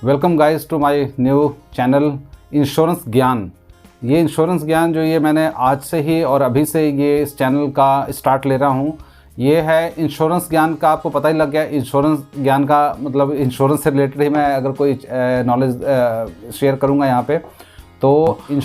Welcome guys to my new channel insurance ज्ञान। ये insurance ज्ञान जो ये मैंने आज से ही और अभी से ये इस चैनल का स्टार्ट ले रहा हूँ। ये है इंश्योरेंस ज्ञान का, आपको पता ही लग गया। इंश्योरेंस ज्ञान का मतलब इंश्योरेंस से रिलेटेड ही मैं अगर कोई नॉलेज शेयर करूँगा यहाँ पे। तो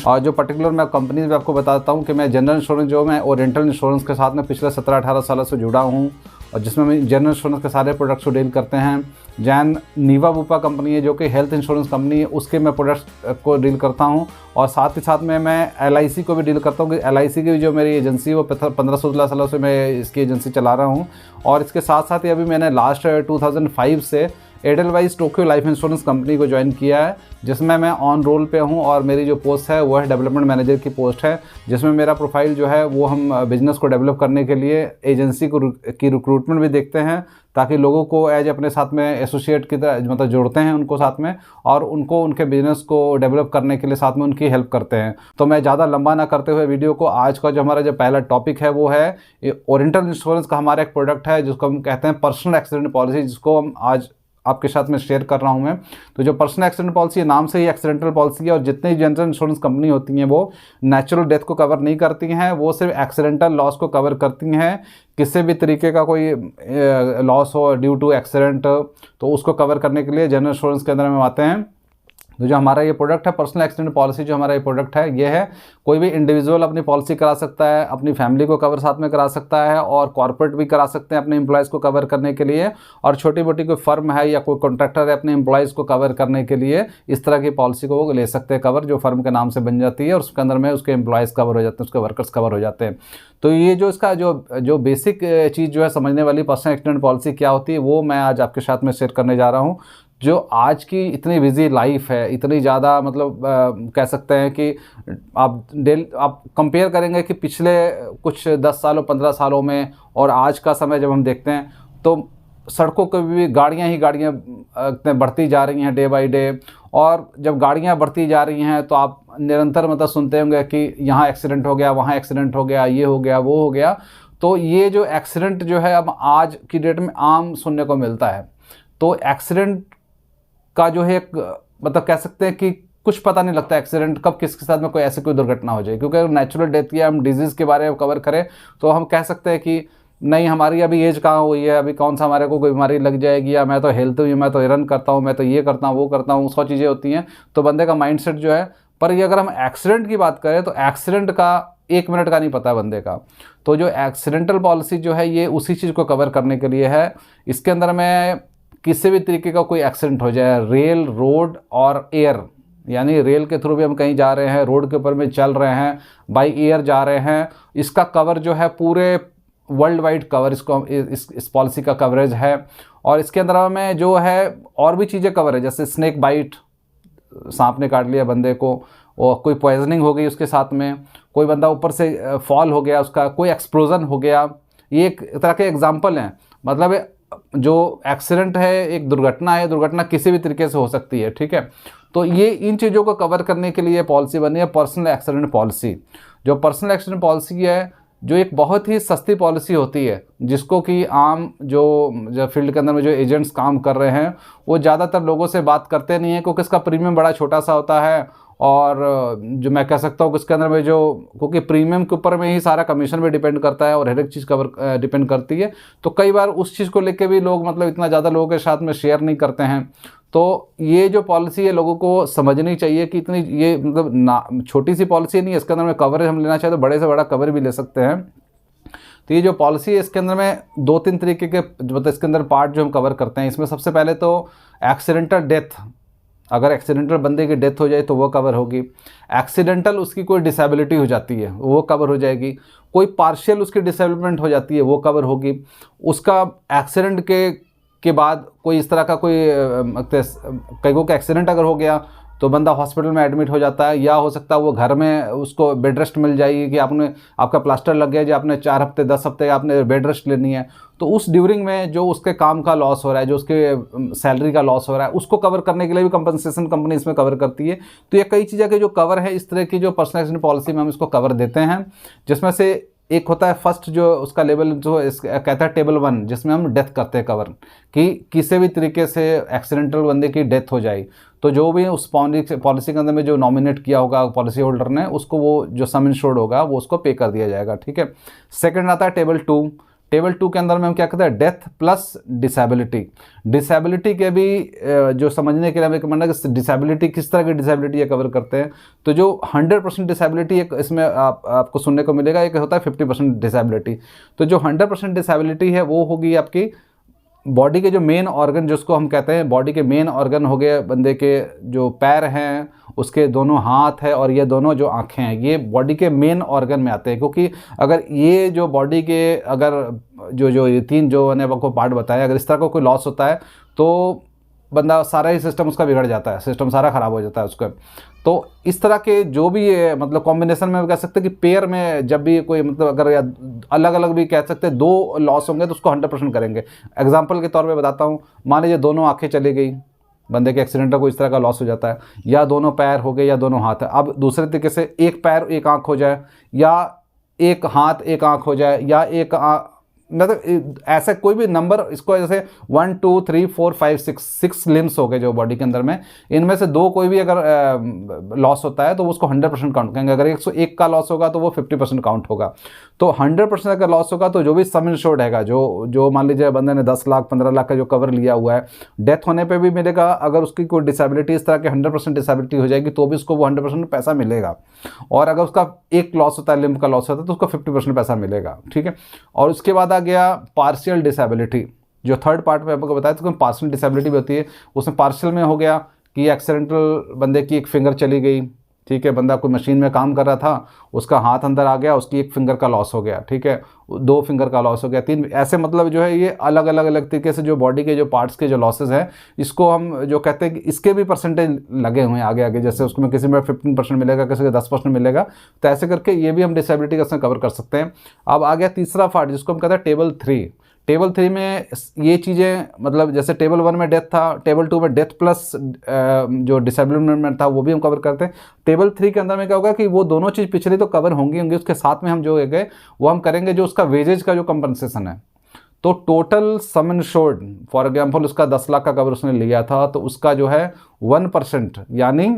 और जो पर्टिकुलर मैं कंपनीज में आपको बताता हूँ कि मैं जनरल इंश्योरेंस जो मैं ओरिएंटल इंश्योरेंस के साथ में पिछले 17-18 सालों से जुड़ा हूँ, और जिसमें मैं जनरल इंश्योरेंस के सारे प्रोडक्ट्स को डील करते हैं। जैन नीवा बुपा कंपनी है जो कि हेल्थ इंश्योरेंस कंपनी है, उसके मैं प्रोडक्ट्स को डील करता हूं। और साथ ही साथ में मैं LIC को भी डील करता हूं कि LIC की जो मेरी एजेंसी है वो 15-16 सालों से मैं इसकी एजेंसी चला रहा हूं। और इसके साथ साथ ही अभी मैंने लास्ट 2005 से Edelweiss Tokyo life insurance company को ज्वाइन किया है, जिसमें मैं ऑन रोल पे हूं। और मेरी जो पोस्ट है वो है डेवलपमेंट मैनेजर की पोस्ट है, जिसमें मेरा प्रोफाइल जो है वो हम बिज़नेस को डेवलप करने के लिए एजेंसी की रिक्रूटमेंट भी देखते हैं, ताकि लोगों को एज अपने साथ में एसोसिएट की तरह मतलब जोड़ते हैं उनको साथ में, और उनको उनके बिज़नेस को डेवलप करने के लिए साथ में उनकी हेल्प करते हैं। तो मैं ज़्यादा लंबा ना करते हुए वीडियो को, आज का जो हमारा जो पहला टॉपिक है वो है ओरिएंटल इंश्योरेंस का हमारा एक प्रोडक्ट है जिसको हम कहते हैं पर्सनल एक्सीडेंट पॉलिसी, जिसको हम आज आपके साथ में शेयर कर रहा हूं मैं। तो जो पर्सनल एक्सीडेंट पॉलिसी नाम से ही एक्सीडेंटल पॉलिसी है, और जितनी जनरल इंश्योरेंस कंपनी होती हैं वो नेचुरल डेथ को कवर नहीं करती हैं, वो सिर्फ एक्सीडेंटल लॉस को कवर करती हैं। किसी भी तरीके का कोई लॉस हो ड्यू टू एक्सीडेंट, तो उसको कवर करने के लिए जनरल इंश्योरेंस के अंदर हम आते हैं। तो जो हमारा ये प्रोडक्ट है पर्सनल एक्सीडेंट पॉलिसी, जो हमारा ये प्रोडक्ट है ये है कोई भी इंडिविजुअल अपनी पॉलिसी करा सकता है, अपनी फैमिली को कवर साथ में करा सकता है, और कॉर्पोरेट भी करा सकते हैं अपने एम्प्लॉयज़ को कवर करने के लिए। और छोटी मोटी कोई फर्म है या कोई कॉन्ट्रैक्टर है अपने एम्प्लॉयज़ को कवर करने के लिए इस तरह की पॉलिसी को वो ले सकते हैं कवर, जो फर्म के नाम से बन जाती है, और उसके अंदर में उसके एम्प्लॉयज़ कवर हो जाते हैं, उसके वर्कर्स कवर हो जाते हैं। तो ये जो इसका जो बेसिक चीज़ जो है समझने वाली पर्सनल एक्सीडेंट पॉलिसी क्या होती है, वो मैं आज आपके साथ में शेयर करने जा रहा हूँ। जो आज की इतनी बिजी लाइफ है, इतनी ज़्यादा मतलब कह सकते हैं कि आप कंपेयर करेंगे कि पिछले कुछ 10 सालों 15 सालों में और आज का समय जब हम देखते हैं, तो सड़कों पर भी गाड़ियाँ ही गाड़ियाँ बढ़ती जा रही हैं डे बाय डे। और जब गाड़ियाँ बढ़ती जा रही हैं तो आप निरंतर मतलब सुनते होंगे कि यहाँ एक्सीडेंट हो गया, वहाँ एक्सीडेंट हो गया, ये हो गया, वो हो गया। तो ये जो एक्सीडेंट जो है अब आज की डेट में आम सुनने को मिलता है। तो एक्सीडेंट का जो है मतलब कह सकते हैं कि कुछ पता नहीं लगता एक्सीडेंट कब किसके साथ में कोई ऐसी कोई दुर्घटना हो जाए, क्योंकि नेचुरल डेथ या हम डिजीज़ के बारे में कवर करें तो हम कह सकते हैं कि नहीं हमारी अभी एज कहाँ हुई है, अभी कौन सा हमारे को कोई बीमारी लग जाएगी, या मैं तो हेल्थ हूँ, मैं तो रन करता हूँ, मैं तो ये करता हूँ, वो करता हूँ, 100 चीज़ें होती हैं। तो बंदे का माइंडसेट जो है, पर ये अगर हम एक्सीडेंट की बात करें तो एक्सीडेंट का 1 मिनट का नहीं पता है बंदे का। तो जो एक्सीडेंटल पॉलिसी जो है ये उसी चीज़ को कवर करने के लिए है। इसके अंदर में किसी भी तरीके का कोई एक्सीडेंट हो जाए, रेल, रोड और एयर, यानी रेल के थ्रू भी हम कहीं जा रहे हैं, रोड के ऊपर में चल रहे हैं, बाई एयर जा रहे हैं, इसका कवर जो है पूरे वर्ल्ड वाइड कवर इसको इस पॉलिसी का कवरेज है। और इसके अंदर में जो है और भी चीज़ें कवर है, जैसे स्नेक बाइट, सांप ने काट लिया बंदे को, और कोई पॉइजनिंग हो गई उसके साथ में, कोई बंदा ऊपर से फॉल हो गया, उसका कोई एक्सप्लोजन हो गया, ये एक तरह के एग्जाम्पल हैं। मतलब जो एक्सीडेंट है एक दुर्घटना है, दुर्घटना किसी भी तरीके से हो सकती है, ठीक है। तो ये इन चीज़ों को कवर करने के लिए पॉलिसी बनी है पर्सनल एक्सीडेंट पॉलिसी। जो पर्सनल एक्सीडेंट पॉलिसी है जो एक बहुत ही सस्ती पॉलिसी होती है, जिसको कि आम जो फील्ड के अंदर में जो एजेंट्स काम कर रहे हैं वो ज़्यादातर लोगों से बात करते नहीं हैं, क्योंकि इसका प्रीमियम बड़ा छोटा सा होता है। और जो मैं कह सकता हूँ कि इसके अंदर में क्योंकि प्रीमियम के ऊपर में ही सारा कमीशन भी डिपेंड करता है और हर एक चीज़ कवर डिपेंड करती है, तो कई बार उस चीज़ को लेके भी लोग मतलब इतना ज़्यादा लोगों के साथ में शेयर नहीं करते हैं। तो ये जो पॉलिसी है लोगों को समझनी चाहिए कि इतनी ये मतलब ना छोटी सी पॉलिसी नहीं है, इसके अंदर में कवरेज हम लेना चाहें तो बड़े से बड़ा कवर भी ले सकते हैं। तो ये जो पॉलिसी है इसके अंदर में 2-3 तरीके के मतलब इसके अंदर पार्ट जो हम कवर करते हैं। इसमें सबसे पहले तो एक्सीडेंटल डेथ, अगर एक्सीडेंटल बंदे की डेथ हो जाए तो वो कवर होगी। एक्सीडेंटल उसकी कोई डिसेबिलिटी हो जाती है वो कवर हो जाएगी। कोई पार्शियल उसकी डिसेबलमेंट हो जाती है वो कवर होगी। उसका एक्सीडेंट के बाद कोई इस तरह का कोई कईयों का एक्सीडेंट अगर हो गया तो बंदा हॉस्पिटल में एडमिट हो जाता है, या हो सकता है वो घर में उसको बेड रेस्ट मिल जाएगी कि आपका प्लास्टर लग गया, जो आपने 4 हफ्ते 10 हफ्ते आपने बेड रेस्ट लेनी है। तो उस ड्यूरिंग में जो उसके काम का लॉस हो रहा है, जो उसके सैलरी का लॉस हो रहा है, उसको कवर करने के लिए भी कंपनसेशन कंपनी इसमें कवर करती है। तो ये कई चीज़ें के जो कवर है इस तरह की जो पर्सनल एक्सीडेंट पॉलिसी में हम इसको कवर देते हैं, जिसमें से एक होता है फर्स्ट जो उसका लेवल जो कहता है टेबल 1, जिसमें हम डेथ करते हैं कवर, कि किसी भी तरीके से एक्सीडेंटल बंदे की डेथ हो जाए तो जो भी उस पॉलिसी के अंदर में जो नॉमिनेट किया होगा पॉलिसी होल्डर ने, उसको वो जो सम इंश्योर्ड होगा वो उसको पे कर दिया जाएगा। ठीक है। सेकंड आता है टेबल 2। टेबल 2 के अंदर में हम क्या कहते हैं, डेथ प्लस डिसेबिलिटी। डिसेबिलिटी के भी जो समझने के लिए हमें रिकमेंड है कि डिसेबिलिटी किस तरह की डिसेबिलिटी ये कवर करते हैं। तो जो 100% डिसेबिलिटी एक इसमें आपको सुनने को मिलेगा, एक होता है 50% डिसेबिलिटी। तो जो 100% डिसेबिलिटी है वो होगी आपकी बॉडी के जो मेन ऑर्गन, जिसको हम कहते हैं बॉडी के मेन ऑर्गन हो गए बंदे के जो पैर हैं, उसके दोनों हाथ है और ये दोनों जो आँखें हैं, ये बॉडी के मेन ऑर्गन में आते हैं। क्योंकि अगर ये जो बॉडी के अगर जो ये 3 जो मैंने आपको पार्ट बताया, अगर इस तरह का कोई लॉस होता है तो बंदा सारा ही सिस्टम उसका बिगड़ जाता है, सिस्टम सारा ख़राब हो जाता है उसका। तो इस तरह के जो भी ये मतलब कॉम्बिनेशन में कह सकते हैं कि पेयर में जब भी कोई मतलब अगर या अलग अलग भी कह सकते हैं 2 लॉस होंगे तो उसको 100% करेंगे। एग्जांपल के तौर पे बताता हूँ, मान लीजिए दोनों आंखें चली गई, बंदे के एक्सीडेंट को इस तरह का लॉस हो जाता है, या दोनों पैर हो गए या दोनों हाथ है। अब दूसरे तरीके से एक पैर एक आँख हो जाए, या एक हाथ एक आँख हो जाए, या एक मतलब ऐसा कोई भी नंबर, इसको जैसे 1 2 3 4 5 6 लिम्स हो गए जो बॉडी के अंदर में, इनमें से 2 कोई भी अगर लॉस होता है तो उसको 100% काउंट करेंगे। अगर 101 का लॉस होगा तो वो 50% काउंट होगा। तो 100% अगर लॉस होगा तो जो भी सम इंश्योर्ड हैगा, जो मान लीजिए बंदे ने 10 लाख 15 लाख का जो कवर लिया हुआ है, डेथ होने पर भी मिलेगा। अगर उसकी कोई डिसेबिलिटी इस तरह की 100% डिसेबिलिटी हो जाएगी तो भी उसको वो 100% पैसा मिलेगा। और अगर उसका एक लॉस होता है, लिम्ब का लॉस होता है, तो उसको 50% पैसा मिलेगा। ठीक है। और उसके बाद गया पार्शियल डिसेबिलिटी, जो थर्ड पार्ट में आपको बताया था, पार्शियल डिसेबिलिटी भी होती है। उसमें पार्शियल में हो गया कि एक्सीडेंटल बंदे की एक फिंगर चली गई। ठीक है। बंदा कोई मशीन में काम कर रहा था, उसका हाथ अंदर आ गया, उसकी एक फिंगर का लॉस हो गया। ठीक है। 2 फिंगर का लॉस हो गया, 3, ऐसे मतलब जो है ये अलग अलग तरीके से जो बॉडी के जो पार्ट्स के जो लॉसेस हैं, इसको हम जो कहते हैं कि इसके भी परसेंटेज लगे हुए हैं आगे। जैसे उसमें किसी में 15% मिलेगा, किसी को 10% मिलेगा। तो ऐसे करके ये भी हम डिसेबिलिटी का कवर कर सकते हैं। अब आ गया तीसरा पार्ट, जिसको हम कहते हैं टेबल 3। टेबल 3 में ये चीज़ें मतलब जैसे टेबल 1 में डेथ था, टेबल 2 में डेथ प्लस जो डिसेबिलिटी था वो भी हम कवर करते हैं। टेबल 3 के अंदर में क्या होगा कि वो दोनों चीज़ पिछले तो कवर होंगी, उसके साथ में हम जो गए वो हम करेंगे जो उसका वेजेज का जो कंपनसेशन है। तो total sum insured, for example उसका 10 लाख का कवर उसने लिया था, तो उसका जो है 1% यानी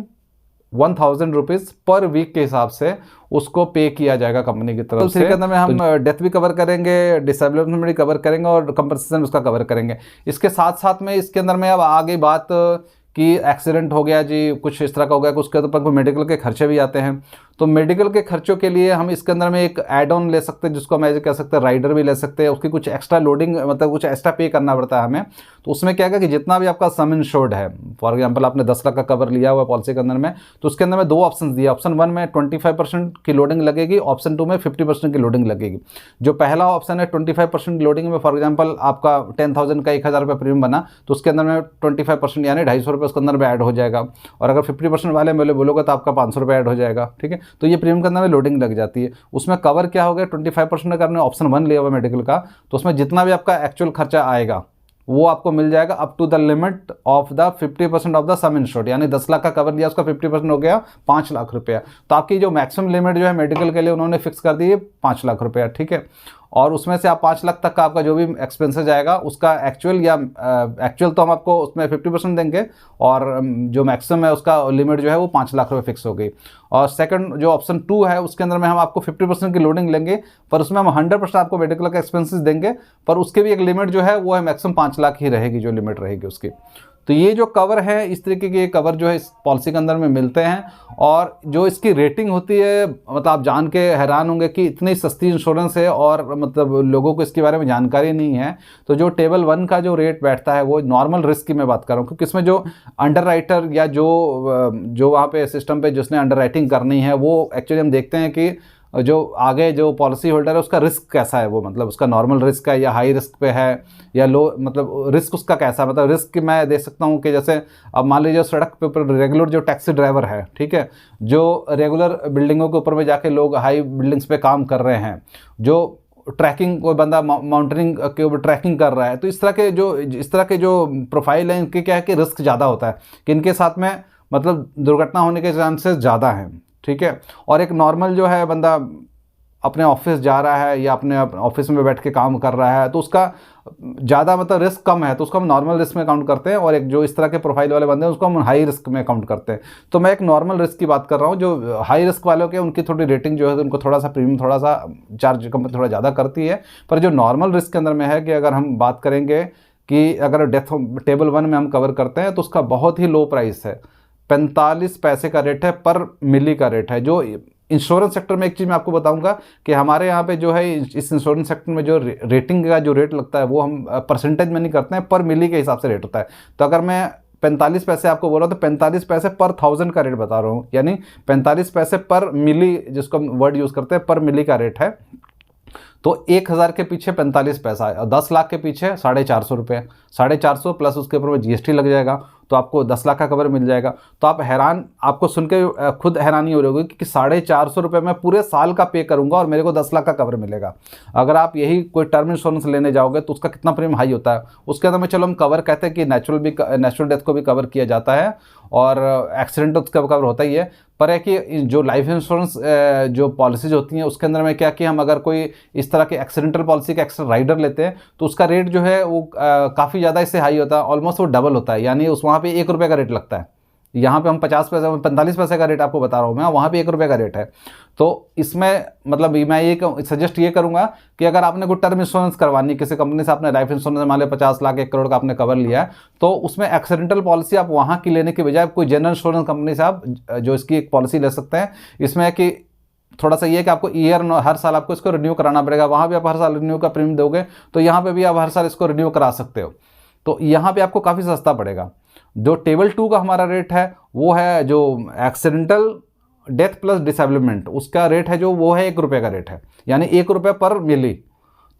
1000 रुपीज़ पर वीक के हिसाब से उसको पे किया जाएगा कंपनी की तरफ से। तो अंदर में हम डेथ भी कवर करेंगे, डिसेबिलिटी भी कवर करेंगे और कंपनसेशन उसका कवर करेंगे। इसके साथ साथ में इसके अंदर में अब आ गई बात कि एक्सीडेंट हो गया जी, कुछ इस तरह का हो गया, उसके ऊपर कोई मेडिकल के खर्चे भी आते हैं। तो मेडिकल के खर्चों के लिए हम इसके अंदर में एक ऐड ऑन ले सकते हैं, जिसको हम ऐसे कह सकते हैं राइडर भी ले सकते हैं। उसकी कुछ एक्स्ट्रा लोडिंग मतलब कुछ एक्स्ट्रा पे करना पड़ता है हमें। तो उसमें क्या है कि जितना भी आपका सम इंश्योर्ड है, फॉर एग्जाम्पल आपने 10 लाख का कवर लिया हुआ पॉलिसी के अंदर में, तो उसके अंदर में 2 ऑप्शन दिया। ऑप्शन 1 में 25% की लोडिंग लगेगी, ऑप्शन 2 में 50% की लोडिंग लगेगी। जो पहला ऑप्शन है 25% लोडिंग में, फॉर एग्जाम्पल आपका 10,000 का 1,000 रुपये प्रीमियम बना, तो उसके अंदर में 25% यानी 250 रुपये उसके अंदर में ऐड हो जाएगा। और अगर 50% वाले बोलोगे तो आपका 500 रुपये ऐड हो जाएगा। ठीक है। तो ये प्रीमियम के अंदर में लोडिंग लग जाती है। उसमें कवर क्या हो गया, 25% अगर आपने ऑप्शन 1 लिया हुआ मेडिकल का, तो उसमें जितना भी आपका एक्चुअल खर्चा आएगा वो आपको मिल जाएगा up to the limit of the 50% of the sum insured. यानी 10 लाख का कवर लिया, उसका 50% हो गया 5 लाख रुपया। तो आपकी जो मैक्सिमम लिमिट जो है मेडिकल के लिए उन्होंने फिक्स कर दी है 5 लाख रुपया। ठीक है। और उसमें से आप 5 लाख तक का आपका जो भी एक्सपेंसेस जाएगा उसका एक्चुअल तो हम आपको उसमें 50% देंगे, और जो मैक्सिमम है उसका लिमिट जो है वो 5 लाख रुपये फिक्स हो गई। और सेकंड जो ऑप्शन 2 है उसके अंदर में हम आपको 50% की लोडिंग लेंगे, पर उसमें हम 100% आपको मेडिकल का एक्सपेंसेस देंगे, पर उसके भी एक लिमिट जो है वो है मैक्सिमम 5 लाख ही रहेगी जो लिमिट रहेगी उसकी। तो ये जो कवर है, इस तरीके के कवर जो है इस पॉलिसी के अंदर में मिलते हैं। और जो इसकी रेटिंग होती है, मतलब आप जान के हैरान होंगे कि इतनी सस्ती इंश्योरेंस है और मतलब लोगों को इसके बारे में जानकारी नहीं है। तो जो टेबल 1 का जो रेट बैठता है वो नॉर्मल रिस्क की मैं बात कर रहा हूँ, क्योंकि इसमें जो अंडर राइटर या जो वहाँ पे सिस्टम पे जिसने अंडर राइटिंग करनी है, वो एक्चुअली हम देखते हैं कि जो आगे जो पॉलिसी होल्डर है उसका रिस्क कैसा है, वो मतलब उसका नॉर्मल रिस्क है या हाई रिस्क पे है या लो, मतलब रिस्क उसका कैसा है। मतलब रिस्क मैं देख सकता हूँ कि जैसे अब मान लीजिए सड़क पे ऊपर रेगुलर जो टैक्सी ड्राइवर है, ठीक है, जो रेगुलर बिल्डिंगों के ऊपर में जाके लोग हाई बिल्डिंग्स पे काम कर रहे हैं, जो ट्रैकिंग कोई बंदा माउंटेनिंग के ऊपर ट्रैकिंग कर रहा है, तो इस तरह के जो प्रोफाइल है इनके क्या है कि रिस्क ज़्यादा होता है कि इनके साथ में मतलब दुर्घटना होने के चांसेस ज़्यादा हैं। ठीक है। और एक नॉर्मल जो है बंदा अपने ऑफिस जा रहा है या अपने ऑफिस में बैठ के काम कर रहा है तो उसका ज़्यादा मतलब रिस्क कम है, तो उसको हम नॉर्मल रिस्क में काउंट करते हैं, और एक जो इस तरह के प्रोफाइल वाले बंदे हैं उसको हम हाई रिस्क में काउंट करते हैं। तो मैं एक नॉर्मल रिस्क की बात कर रहा हूँ। जो हाई रिस्क वालों के उनकी थोड़ी रेटिंग जो है उनको थोड़ा सा प्रीमियम, थोड़ा सा चार्ज कंपनी थोड़ा ज़्यादा करती है। पर जो नॉर्मल रिस्क के अंदर में है कि अगर हम बात करेंगे कि अगर डेथ टेबल 1 में हम कवर करते हैं तो उसका बहुत ही लो प्राइस है, 45 पैसे का रेट है, पर मिली का रेट है। जो इंश्योरेंस सेक्टर में एक चीज़ मैं आपको बताऊंगा कि हमारे यहाँ पे जो है इस इंश्योरेंस सेक्टर में जो रेटिंग का जो रेट लगता है वो हम परसेंटेज में नहीं करते हैं, पर मिली के हिसाब से रेट होता है। तो अगर मैं 45 पैसे आपको बोल रहा हूँ तो 45 पैसे पर 1000 का रेट बता रहा हूँ, यानी 45 पैसे पर मिली, जिसको हम वर्ड यूज़ करते हैं, पर मिली का रेट है। तो 1000 के पीछे 45 पैसा है और 10 लाख के पीछे 450 रुपये, 450 प्लस उसके ऊपर में जीएसटी लग जाएगा, तो आपको 10 लाख का कवर मिल जाएगा। तो आप हैरान, आपको सुन के खुद हैरानी हो रही होगी कि 450 रुपये में पूरे साल का पे करूंगा और मेरे को 10 लाख का कवर मिलेगा। अगर आप यही कोई टर्म इंश्योरेंस लेने जाओगे तो उसका कितना प्रीमियम हाई होता है। उसके अंदर में चलो हम कवर कहते हैं कि नेचुरल डेथ को भी कवर किया जाता है और एक्सीडेंट उसका कवर होता ही है। पर है कि जो लाइफ इंश्योरेंस जो पॉलिसीज होती हैं उसके अंदर में क्या कि हम अगर कोई इस तरह के एक्सीडेंटल पॉलिसी का एक्स्ट्रा राइडर लेते हैं तो उसका रेट जो है वो काफ़ी ज़्यादा इससे हाई होता है, ऑलमोस्ट वो डबल होता है। यानी उस वहाँ पे 1 रुपये का रेट लगता है, यहाँ पे हम 50 पैसे 45 पैसे का रेट आपको बता रहा हूँ मैं, वहाँ पे 1 रुपये का रेट है। तो इसमें मतलब मैं ये सजेस्ट ये करूँगा कि अगर आपने कोई टर्म इंश्योरेंस करवानी किसी कंपनी से, आपने लाइफ इंश्योरेंस मान लिया 50 लाख 1 करोड़ का आपने कवर लिया है, तो उसमें एक्सीडेंटल पॉलिसी आप वहाँ की लेने के बजाय कोई जनरल इंश्योरेंस कंपनी से आप जो इसकी एक पॉलिसी ले सकते हैं। इसमें कि थोड़ा सा ये है कि आपको हर साल आपको इसको रिन्यू कराना पड़ेगा, वहाँ भी आप हर साल रिन्यू का प्रीमियम दोगे, तो यहाँ पे भी आप हर साल इसको रिन्यू करा सकते हो, तो यहाँ पे आपको काफ़ी सस्ता पड़ेगा। जो टेबल 2 का हमारा रेट है वो है जो एक्सीडेंटल डेथ प्लस डिसेबलमेंट, उसका रेट है जो वो है 1 रुपये का रेट है, यानी 1 रुपये पर मिली।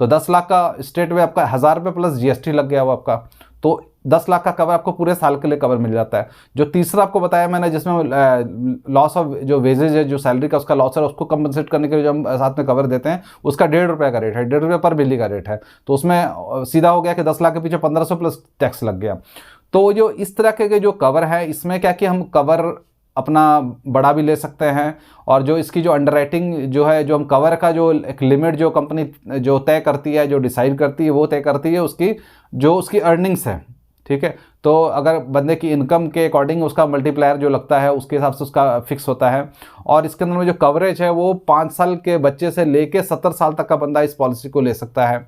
तो 10 लाख का स्टेट में आपका 1000 रुपये प्लस जीएसटी लग गया वो आपका, तो 10 लाख का कवर आपको पूरे साल के लिए कवर मिल जाता है। जो तीसरा आपको बताया मैंने जिसमें लॉस ऑफ जो वेजेज है, जो सैलरी का उसका लॉस है, उसको कंपनसेट करने के लिए जो हम साथ में कवर देते हैं उसका 1.5 रुपये का रेट है, 1.5 रुपये पर मिली का रेट है। तो उसमें सीधा हो गया कि 10 लाख के पीछे 1500 प्लस टैक्स लग गया। तो जो इस तरह के जो कवर है इसमें क्या कि हम कवर अपना बड़ा भी ले सकते हैं, और जो इसकी जो अंडरराइटिंग जो है, जो हम कवर का जो एक लिमिट जो कंपनी जो तय करती है, जो डिसाइड करती है, वो तय करती है उसकी अर्निंग्स है, ठीक है। तो अगर बंदे की इनकम के अकॉर्डिंग उसका मल्टीप्लायर जो लगता है उसके हिसाब से उसका फिक्स होता है। और इसके अंदर में जो कवरेज है वो 5 साल के बच्चे से लेके 70 साल तक का बंदा इस पॉलिसी को ले सकता है।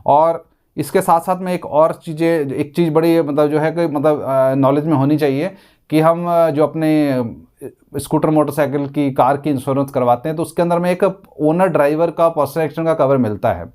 और इसके साथ साथ में एक चीज़ बड़ी मतलब जो है कि मतलब नॉलेज में होनी चाहिए कि हम जो अपने स्कूटर, मोटरसाइकिल की, कार की इंश्योरेंस करवाते हैं तो उसके अंदर में एक ओनर ड्राइवर का पर्सनल एक्सीडेंट का कवर मिलता है।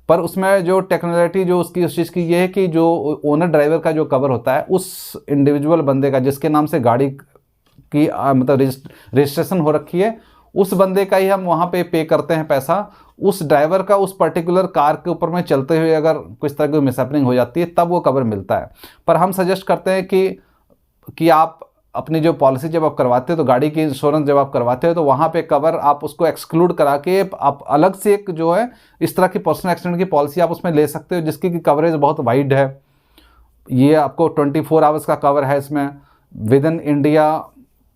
पर उसमें जो टेक्नोलॉजी जो उसकी उस चीज़ की ये है कि जो ओनर ड्राइवर का जो कवर होता है उस इंडिविजुअल बंदे का जिसके नाम से गाड़ी की मतलब रजिस्ट्रेशन हो रखी है, उस बंदे का ही हम वहाँ पे करते हैं पैसा। उस ड्राइवर का उस पर्टिकुलर कार के ऊपर में चलते हुए अगर कुछ तरह की मिसहैपनिंग हो जाती है तब वो कवर मिलता है। पर हम सजेस्ट करते हैं कि आप अपनी जो पॉलिसी जब आप करवाते हो तो गाड़ी की इंश्योरेंस जब आप करवाते हो तो वहाँ पे कवर आप उसको एक्सक्लूड करा के आप अलग से एक जो है इस तरह की पर्सनल एक्सीडेंट की पॉलिसी आप उसमें ले सकते हो जिसकी की कवरेज बहुत वाइड है। ये आपको 24 आवर्स का कवर है इसमें, विद इन इंडिया,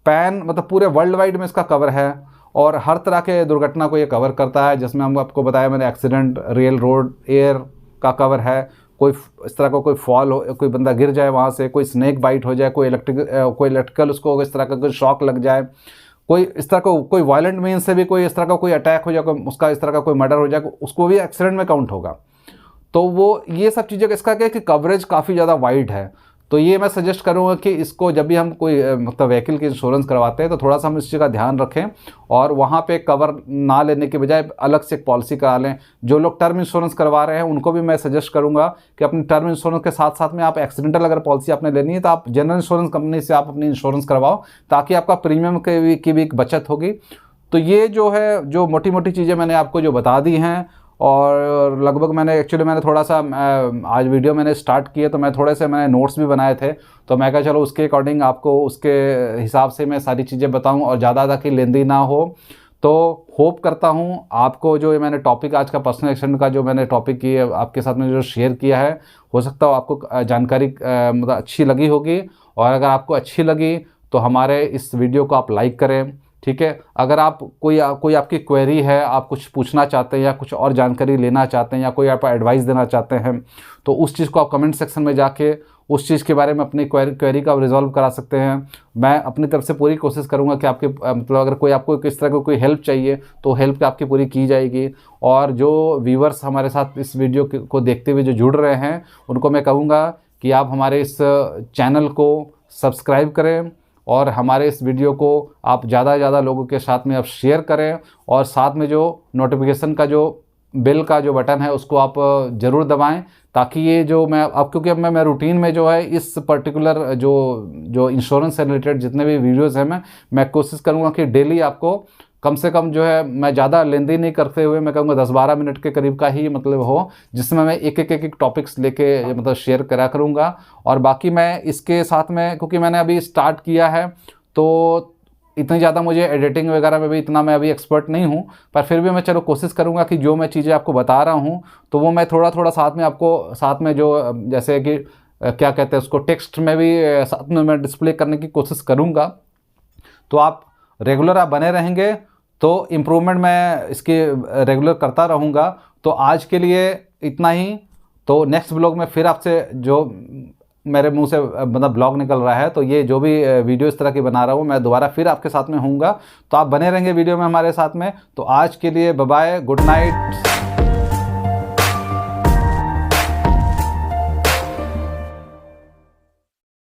पैन मतलब पूरे वर्ल्ड वाइड में इसका कवर है, और हर तरह के दुर्घटना को ये कवर करता है। जिसमें हम आपको बताया मैंने, एक्सीडेंट, रेल, रोड, एयर का कवर है, कोई इस तरह का कोई फॉल हो, कोई बंदा गिर जाए वहाँ से, कोई स्नेक बाइट हो जाए, कोई इलेक्ट्रिकल उसको इस तरह का कोई शॉक लग जाए, कोई इस तरह का कोई वायलेंट मीन्स से भी कोई इस तरह का कोई अटैक हो जाए, उसका इस तरह का कोई मर्डर हो जाए, उसको भी एक्सीडेंट में काउंट होगा। तो वो ये सब चीज़ें इसका क्या है कि कवरेज काफ़ी ज़्यादा वाइड है। तो ये मैं सजेस्ट करूँगा कि इसको जब भी हम कोई मतलब व्हीकल की इंश्योरेंस करवाते हैं तो थोड़ा सा हम इस चीज़ का ध्यान रखें और वहाँ पे कवर ना लेने के बजाय अलग से एक पॉलिसी करा लें। जो लोग टर्म इंश्योरेंस करवा रहे हैं उनको भी मैं सजेस्ट करूँगा कि अपनी टर्म इंश्योरेंस के साथ साथ में आप एक्सीडेंटल अगर पॉलिसी आपने लेनी है तो आप जनरल इंश्योरेंस कंपनी से आप अपनी इंश्योरेंस करवाओ, ताकि आपका प्रीमियम की भी एक बचत होगी। तो ये जो है, जो मोटी मोटी चीज़ें मैंने आपको जो बता दी हैं, और लगभग मैंने थोड़ा सा आज वीडियो मैंने स्टार्ट किया तो मैंने नोट्स भी बनाए थे, तो मैं कहा चलो उसके अकॉर्डिंग आपको उसके हिसाब से मैं सारी चीज़ें बताऊं और ज़्यादा कि लेंदी ना हो। तो होप करता हूं आपको जो मैंने टॉपिक आज का पर्सनल एक्सीडेंट का जो मैंने टॉपिक की है आपके साथ में जो शेयर किया है, हो सकता हो आपको जानकारी मतलब अच्छी लगी होगी। और अगर आपको अच्छी लगी तो हमारे इस वीडियो को आप लाइक करें, ठीक है। अगर आप कोई आपकी क्वेरी है, आप कुछ पूछना चाहते हैं या कुछ और जानकारी लेना चाहते हैं या कोई आप एडवाइस देना चाहते हैं, तो उस चीज़ को आप कमेंट सेक्शन में जाके उस चीज़ के बारे में अपनी क्वेरी का रिजॉल्व करा सकते हैं। मैं अपनी तरफ से पूरी कोशिश करूंगा कि आपके मतलब अगर कोई आपको किस तरह की कोई हेल्प चाहिए तो हेल्प आपकी पूरी की जाएगी। और जो व्यूवर्स हमारे साथ इस वीडियो को देखते हुए जो जुड़ रहे हैं, उनको मैं कहूँगा कि आप हमारे इस चैनल को सब्सक्राइब करें और हमारे इस वीडियो को आप ज़्यादा से ज़्यादा लोगों के साथ में आप शेयर करें, और साथ में जो नोटिफिकेशन का जो बेल का जो बटन है उसको आप ज़रूर दबाएं, ताकि ये जो मैं अब, क्योंकि अब मैं रूटीन में जो है इस पर्टिकुलर जो इंश्योरेंस से रिलेटेड जितने भी वीडियोज़ हैं मैं कोशिश करूँगा कि डेली आपको कम से कम जो है, मैं ज़्यादा लेंदी नहीं करते हुए मैं कहूँगा 10-12 मिनट के करीब का ही मतलब हो, जिसमें मैं एक टॉपिक्स लेके मतलब शेयर करा करूँगा। और बाकी मैं इसके साथ में, क्योंकि मैंने अभी स्टार्ट किया है तो इतनी ज़्यादा मुझे एडिटिंग वगैरह में भी इतना मैं अभी एक्सपर्ट नहीं हूँ, पर फिर भी मैं चलो कोशिश करूँगा कि जो मैं चीज़ें आपको बता रहा हूँ तो वो मैं थोड़ा थोड़ा साथ में आपको साथ में जो जैसे कि क्या कहते हैं उसको, टेक्स्ट में भी साथ में मैं डिस्प्ले करने की कोशिश करूँगा। तो आप रेगुलर आप बने रहेंगे तो इम्प्रूवमेंट मैं इसकी रेगुलर करता रहूँगा। तो आज के लिए इतना ही। तो नेक्स्ट ब्लॉग में फिर आपसे, जो मेरे मुंह से मतलब ब्लॉग निकल रहा है, तो ये जो भी वीडियो इस तरह की बना रहा हूँ मैं दोबारा फिर आपके साथ में हूँगा। तो आप बने रहेंगे वीडियो में हमारे साथ में। तो आज के लिए बाय बाय, गुड नाइट।